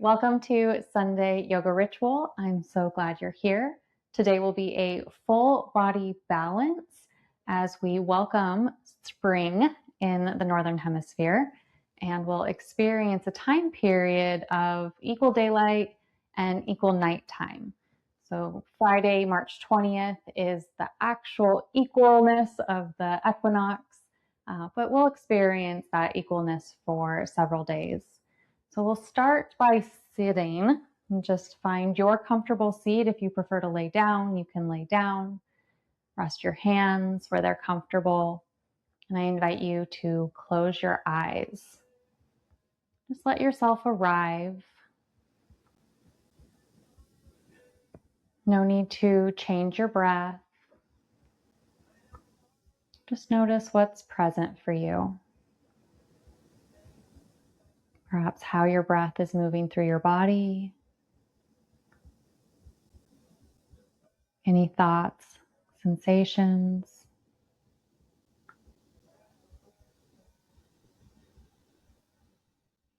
Welcome to Sunday Yoga Ritual. I'm so glad you're here. Today will be a full body balance as we welcome spring in the Northern Hemisphere, and we'll experience a time period of equal daylight and equal nighttime. So Friday, March 20th is the actual equalness of the equinox, but we'll experience that equalness for several days. So we'll start by sitting and just find your comfortable seat. If you prefer to lay down, you can lay down. Rest your hands where they're comfortable. And I invite you to close your eyes. Just let yourself arrive. No need to change your breath. Just notice what's present for you. Perhaps how your breath is moving through your body. Any thoughts, sensations.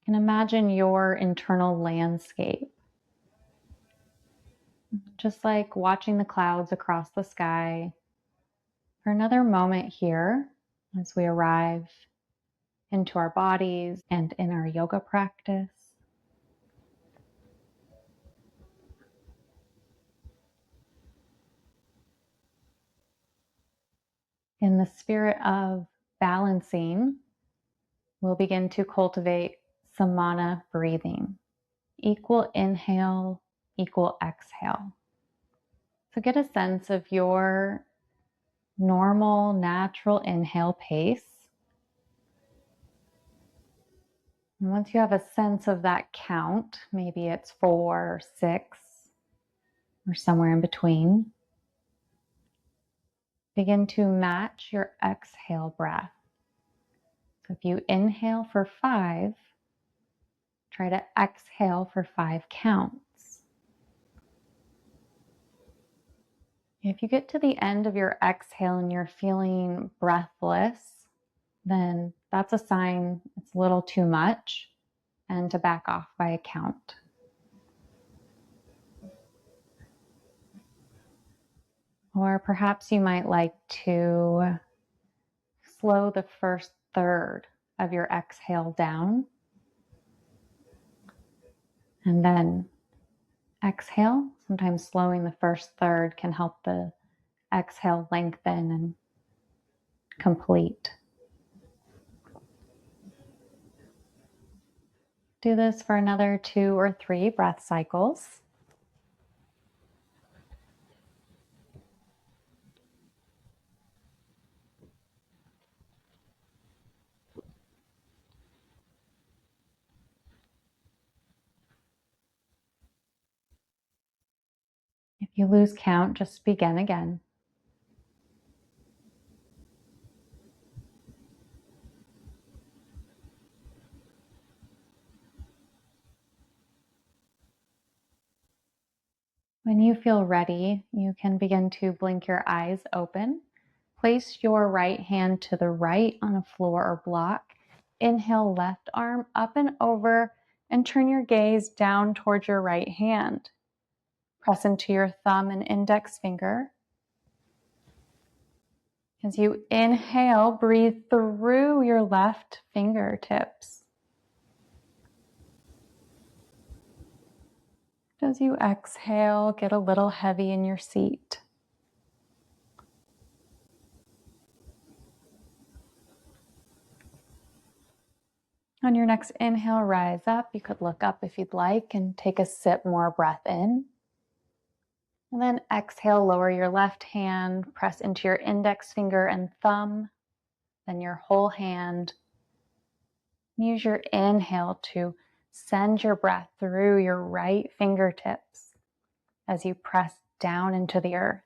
And imagine your internal landscape. Just like watching the clouds across the sky. For another moment here as we arrive into our bodies and in our yoga practice. In the spirit of balancing, we'll begin to cultivate Samana breathing. Equal inhale, equal exhale. So get a sense of your normal, natural inhale pace. And once you have a sense of that count, maybe it's 4 or 6 or somewhere in between, begin to match your exhale breath. So if you inhale for 5, try to exhale for 5 counts. If you get to the end of your exhale and you're feeling breathless, then that's a sign it's a little too much and to back off by a count. Or perhaps you might like to slow the first third of your exhale down and then exhale. Sometimes slowing the first third can help the exhale lengthen and complete. Do this for another 2 or 3 breath cycles. If you lose count, just begin again. When you feel ready, you can begin to blink your eyes open. Place your right hand to the right on a floor or block. Inhale, left arm up and over, and turn your gaze down towards your right hand. Press into your thumb and index finger. As you inhale, breathe through your left fingertips. As you exhale, get a little heavy in your seat. On your next inhale, rise up. You could look up if you'd like and take a sip more breath in. And then exhale, lower your left hand, press into your index finger and thumb, then your whole hand. Use your inhale to send your breath through your right fingertips as you press down into the earth.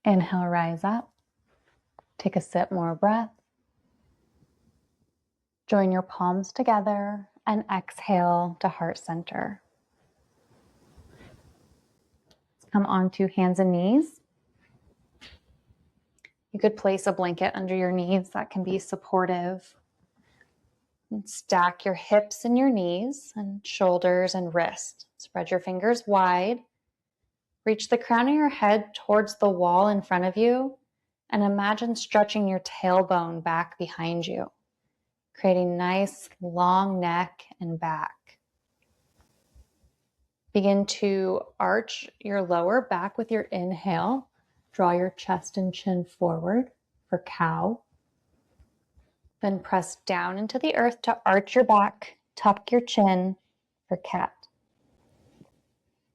Inhale, rise up. Take a sip, more breath. Join your palms together and exhale to heart center. Come onto hands and knees. You could place a blanket under your knees that can be supportive. And stack your hips and your knees and shoulders and wrists. Spread your fingers wide. Reach the crown of your head towards the wall in front of you and imagine stretching your tailbone back behind you, creating nice long neck and back. Begin to arch your lower back with your inhale. Draw your chest and chin forward for cow. Then press down into the earth to arch your back, tuck your chin for cat.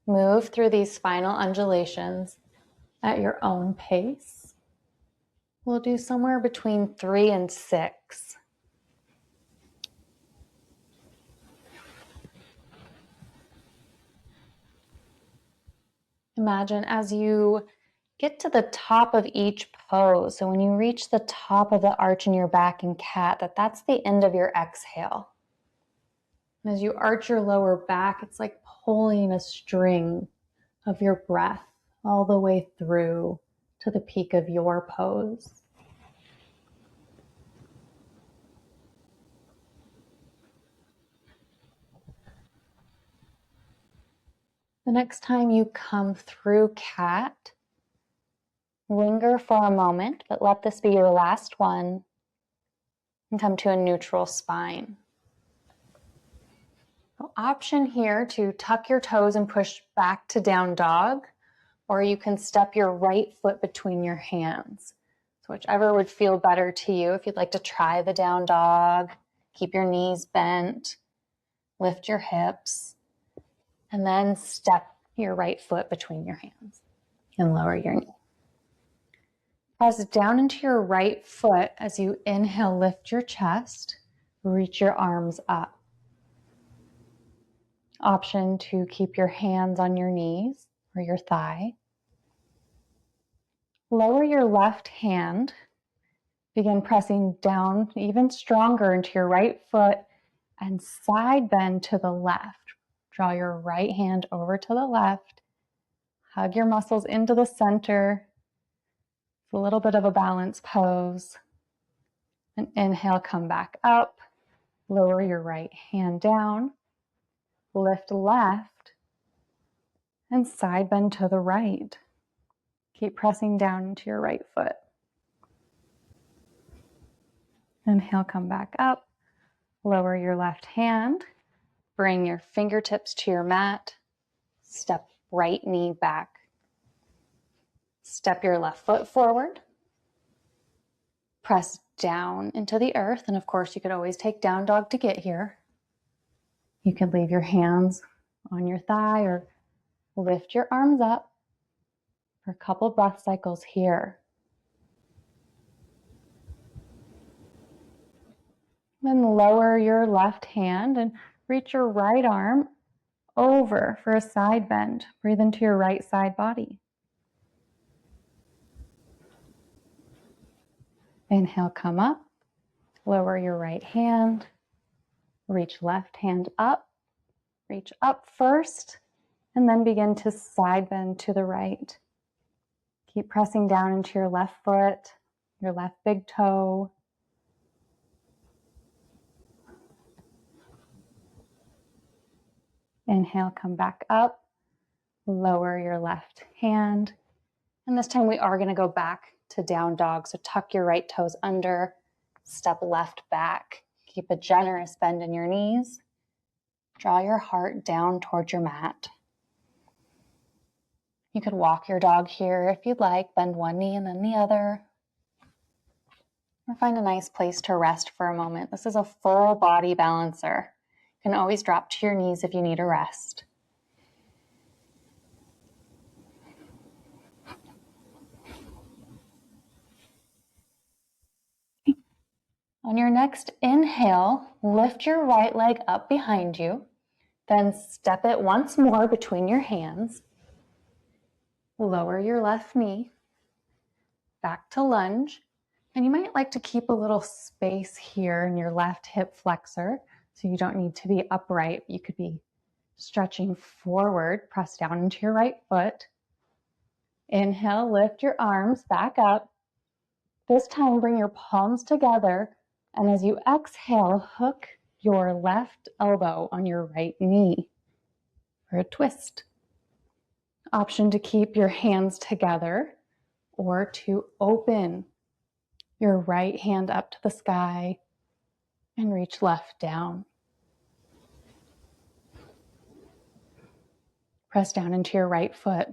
Move through these final undulations at your own pace. We'll do somewhere between 3 and 6. Imagine as you get to the top of each pose, so when you reach the top of the arch in your back in cat, that's the end of your exhale. And as you arch your lower back, it's like pulling a string of your breath all the way through to the peak of your pose. The next time you come through cat, linger for a moment, but let this be your last one, and come to a neutral spine. Option here to tuck your toes and push back to down dog, or you can step your right foot between your hands. So whichever would feel better to you. If you'd like to try the down dog, keep your knees bent, lift your hips, and then step your right foot between your hands and lower your knee. Press down into your right foot as you inhale, lift your chest, reach your arms up. Option to keep your hands on your knees or your thigh. Lower your left hand. Begin pressing down even stronger into your right foot and side bend to the left. Draw your right hand over to the left. Hug your muscles into the center. It's a little bit of a balance pose. And inhale, come back up. Lower your right hand down. Lift left and side bend to the right. Keep pressing down into your right foot. Inhale, come back up. Lower your left hand. Bring your fingertips to your mat. Step right knee back. Step your left foot forward. Press down into the earth. And of course, you could always take down dog to get here. You can leave your hands on your thigh or lift your arms up for a couple breath cycles here. Then lower your left hand and reach your right arm over for a side bend. Breathe into your right side body. Inhale, come up. Lower your right hand. Reach left hand up. Reach up first, and then begin to side bend to the right. Keep pressing down into your left foot, your left big toe. Inhale, come back up. Lower your left hand. And this time we are going to go back to down dog. So tuck your right toes under, step left back. Keep a generous bend in your knees. Draw your heart down towards your mat. You could walk your dog here if you'd like. Bend one knee and then the other. Or find a nice place to rest for a moment. This is a full body balancer. You can always drop to your knees if you need a rest. On your next inhale, lift your right leg up behind you. Then step it once more between your hands. Lower your left knee. Back to lunge. And you might like to keep a little space here in your left hip flexor. So you don't need to be upright. You could be stretching forward. Press down into your right foot. Inhale, lift your arms back up. This time, bring your palms together, and as you exhale, hook your left elbow on your right knee for a twist. Option to keep your hands together or to open your right hand up to the sky and reach left down. Press down into your right foot.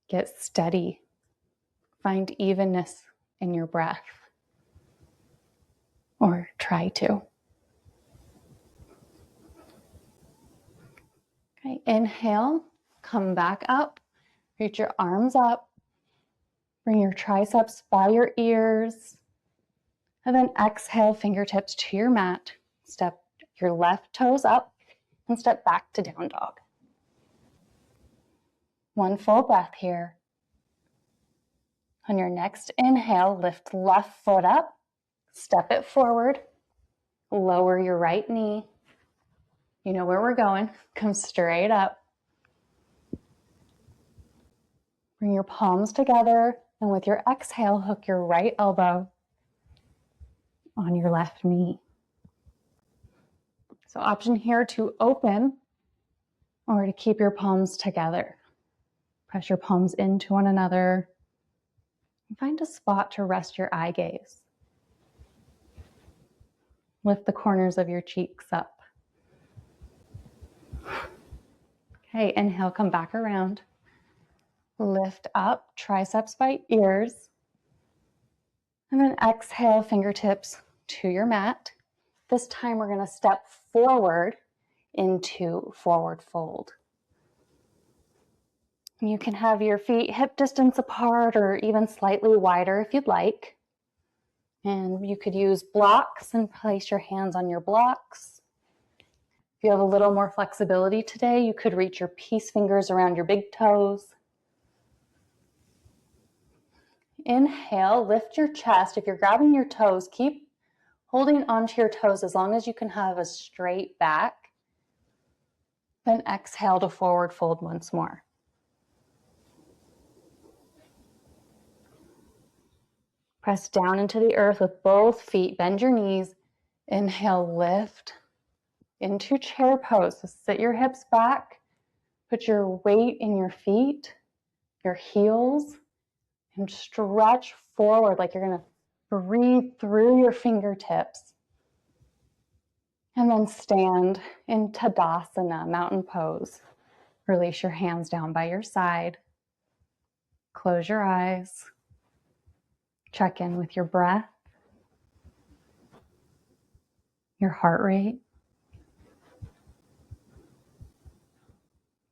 Get steady. Find evenness in your breath. Or try to. Okay, inhale, come back up. Reach your arms up. Bring your triceps by your ears. And then exhale, fingertips to your mat. Step your left toes up and step back to down dog. One full breath here. On your next inhale, lift left foot up, step it forward, lower your right knee. You know where we're going. Come straight up. Bring your palms together, and with your exhale, hook your right elbow on your left knee. So option here to open or to keep your palms together. Press your palms into one another. And find a spot to rest your eye gaze. Lift the corners of your cheeks up. Okay, inhale, come back around. Lift up, triceps by ears. And then exhale, fingertips to your mat. This time we're going to step forward into forward fold. You can have your feet hip distance apart or even slightly wider if you'd like. And you could use blocks and place your hands on your blocks. If you have a little more flexibility today, you could reach your peace fingers around your big toes. Inhale, lift your chest. If you're grabbing your toes, keep holding onto your toes as long as you can have a straight back. Then exhale to forward fold once more. Press down into the earth with both feet. Bend your knees. Inhale, lift into chair pose. So sit your hips back. Put your weight in your feet, your heels, and stretch forward like you're going to breathe through your fingertips. And then stand in Tadasana, mountain pose. Release your hands down by your side. Close your eyes. Check in with your breath, your heart rate,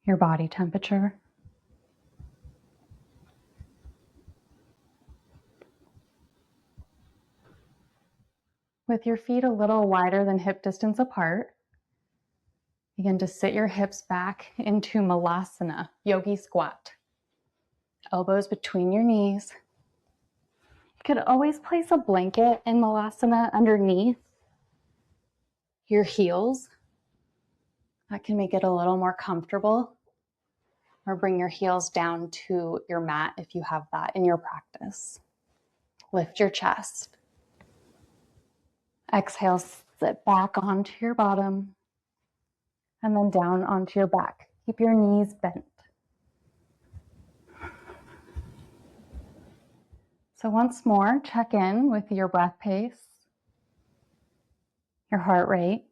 your body temperature. With your feet a little wider than hip distance apart, begin to sit your hips back into Malasana, yogi squat. Elbows between your knees. You could always place a blanket in Malasana underneath your heels. That can make it a little more comfortable. Or bring your heels down to your mat if you have that in your practice. Lift your chest. Exhale, sit back onto your bottom and then down onto your back. Keep your knees bent. So once more, check in with your breath pace, your heart rate,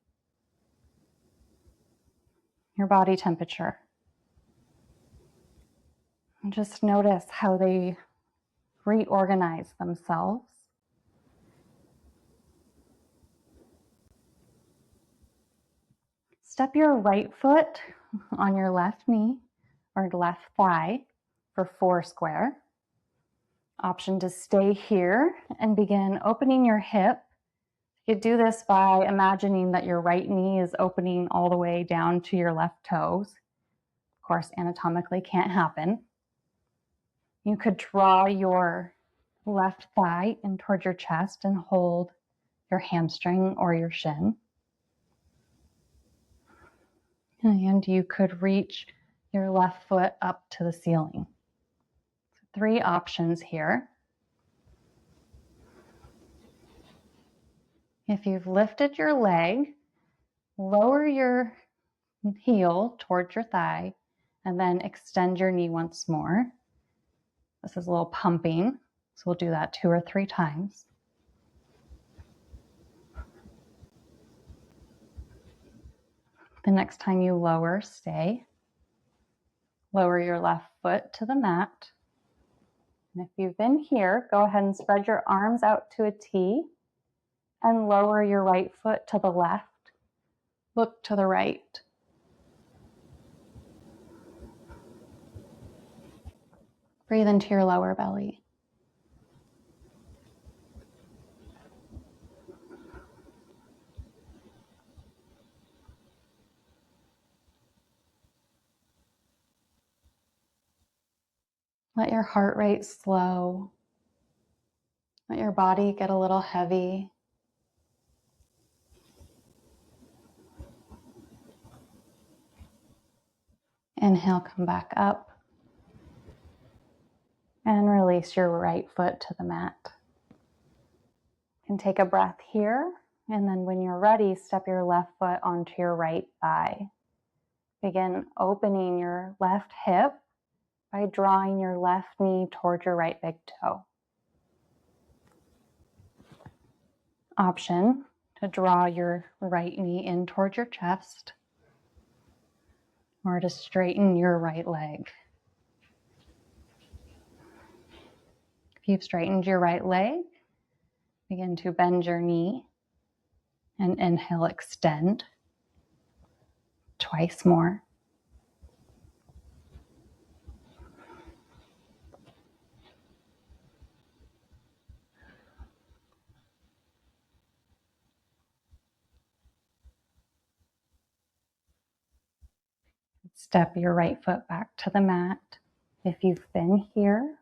your body temperature. And just notice how they reorganize themselves. Step your right foot on your left knee or left thigh for 4 square. Option to stay here and begin opening your hip. You could do this by imagining that your right knee is opening all the way down to your left toes. Of course, anatomically can't happen. You could draw your left thigh in towards your chest and hold your hamstring or your shin. And you could reach your left foot up to the ceiling. 3 options here. If you've lifted your leg, lower your heel towards your thigh and then extend your knee once more. This is a little pumping, so we'll do that 2 or 3 times. The next time you lower, stay. Lower your left foot to the mat. And if you've been here, go ahead and spread your arms out to a T and lower your right foot to the left. Look to the right. Breathe into your lower belly. Let your heart rate slow. Let your body get a little heavy. Inhale, come back up. And release your right foot to the mat. You can take a breath here, and then when you're ready, step your left foot onto your right thigh. Begin opening your left hip by drawing your left knee towards your right big toe. Option to draw your right knee in towards your chest or to straighten your right leg. If you've straightened your right leg, begin to bend your knee and inhale, extend. Twice more. Step your right foot back to the mat. If you've been here,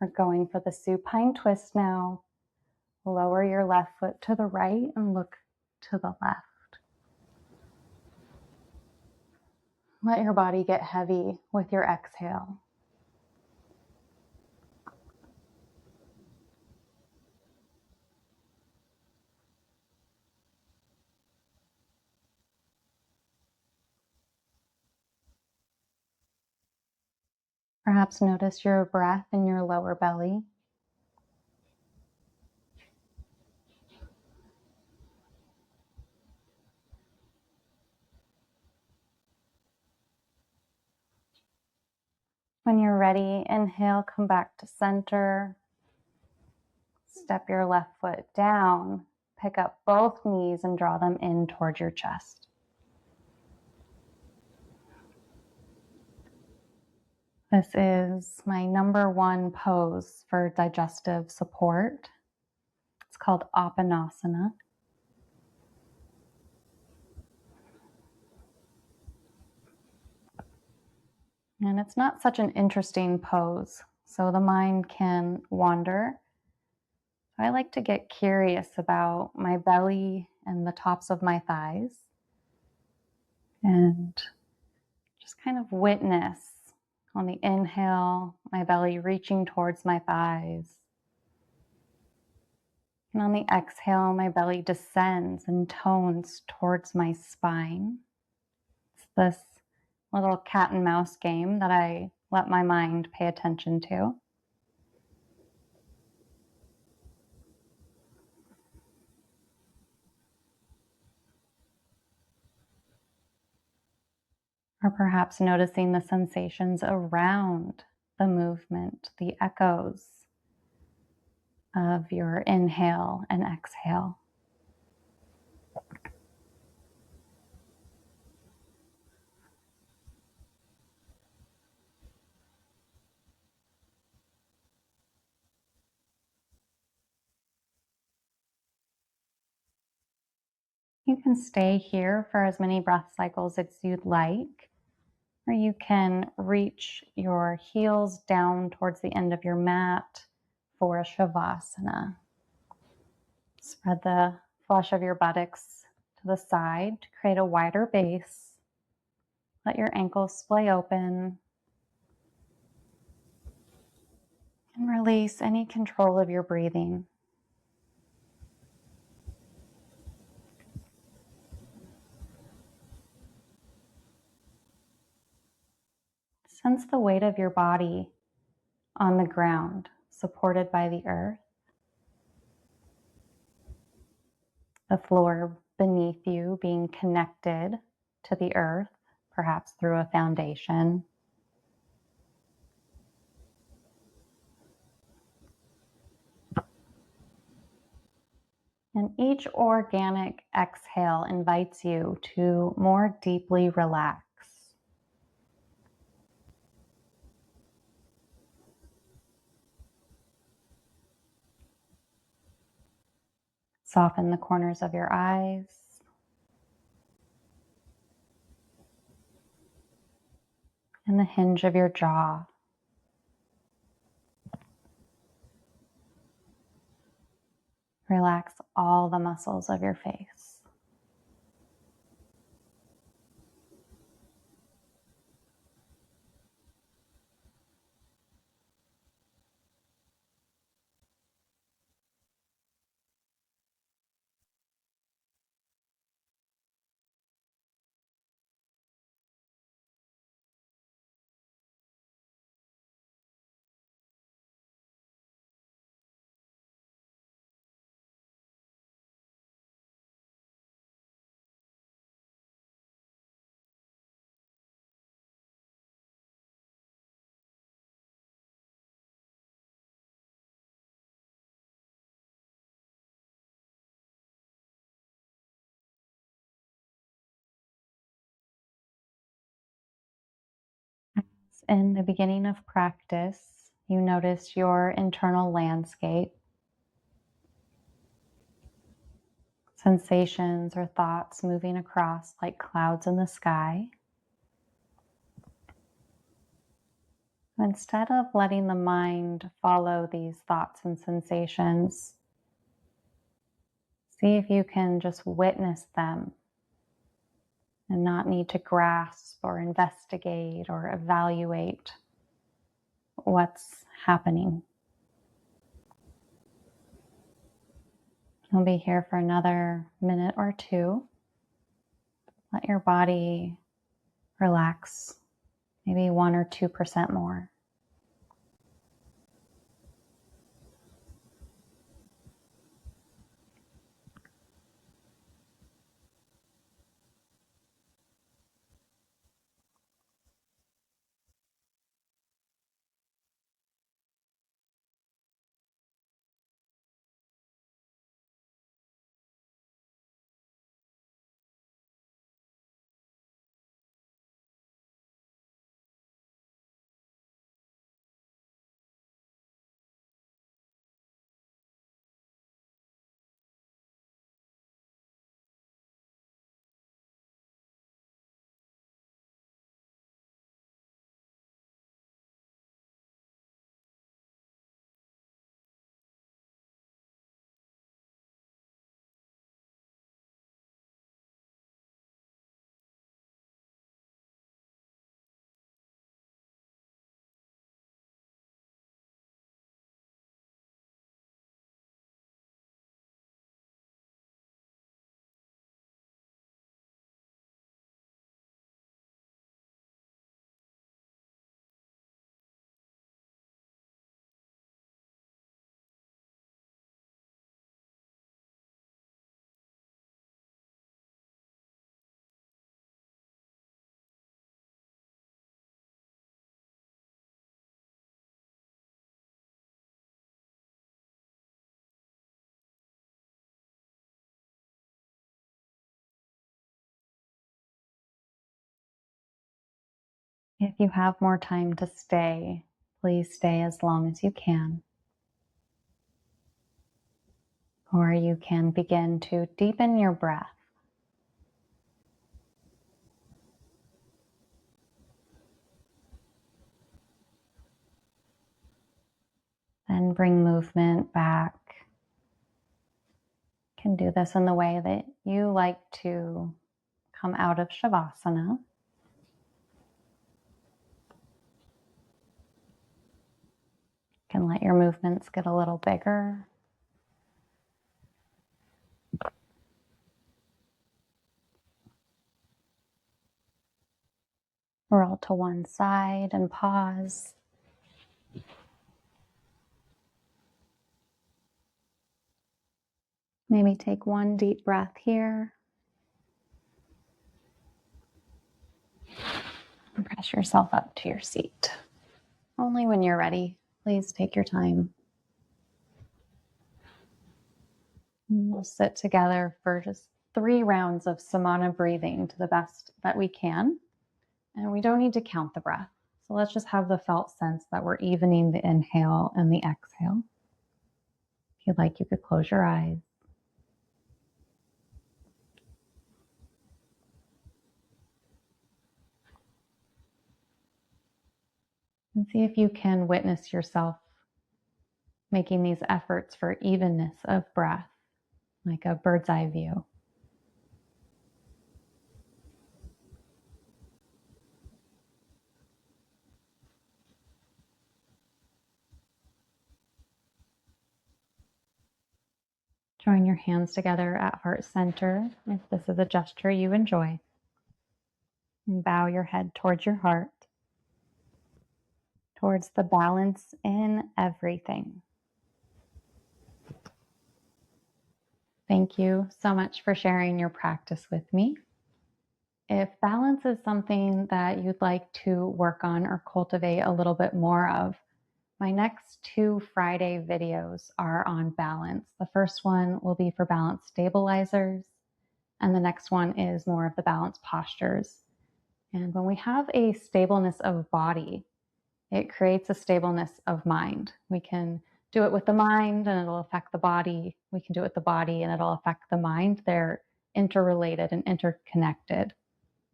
we're going for the supine twist now. Lower your left foot to the right and look to the left. Let your body get heavy with your exhale. Perhaps notice your breath in your lower belly. When you're ready, inhale, come back to center. Step your left foot down. Pick up both knees and draw them in towards your chest. This is my number 1 pose for digestive support. It's called Apanasana. And it's not such an interesting pose, so the mind can wander. I like to get curious about my belly and the tops of my thighs and just kind of witness on the inhale, my belly reaching towards my thighs. And on the exhale, my belly descends and tones towards my spine. It's this little cat and mouse game that I let my mind pay attention to. Or perhaps noticing the sensations around the movement, the echoes of your inhale and exhale. You can stay here for as many breath cycles as you'd like, or you can reach your heels down towards the end of your mat for a Shavasana. Spread the flesh of your buttocks to the side to create a wider base. Let your ankles splay open. And release any control of your breathing. Sense the weight of your body on the ground, supported by the earth. The floor beneath you being connected to the earth, perhaps through a foundation. And each organic exhale invites you to more deeply relax. Soften the corners of your eyes. And the hinge of your jaw. Relax all the muscles of your face. In the beginning of practice, you notice your internal landscape, sensations or thoughts moving across like clouds in the sky. Instead of letting the mind follow these thoughts and sensations, see if you can just witness them and not need to grasp or investigate or evaluate what's happening. You'll be here for another minute or two. Let your body relax, maybe 1 or 2% more. If you have more time to stay, please stay as long as you can. Or you can begin to deepen your breath. Then bring movement back. You can do this in the way that you like to come out of Shavasana. You can let your movements get a little bigger. Roll to one side and pause. Maybe take one deep breath here. And press yourself up to your seat. Only when you're ready. Please take your time. And we'll sit together for just 3 rounds of Samana breathing to the best that we can. And we don't need to count the breath. So let's just have the felt sense that we're evening the inhale and the exhale. If you'd like, you could close your eyes. And see if you can witness yourself making these efforts for evenness of breath, like a bird's eye view. Join your hands together at heart center if this is a gesture you enjoy. And bow your head towards your heart, towards the balance in everything. Thank you so much for sharing your practice with me. If balance is something that you'd like to work on or cultivate a little bit more of, my next 2 Friday videos are on balance. The first one will be for balance stabilizers, and the next one is more of the balance postures. And when we have a stableness of body, it creates a stableness of mind. We can do it with the mind and it'll affect the body. We can do it with the body and it'll affect the mind. They're interrelated and interconnected,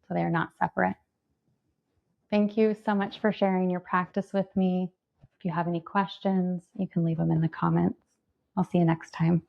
so they are not separate. Thank you so much for sharing your practice with me. If you have any questions, you can leave them in the comments. I'll see you next time.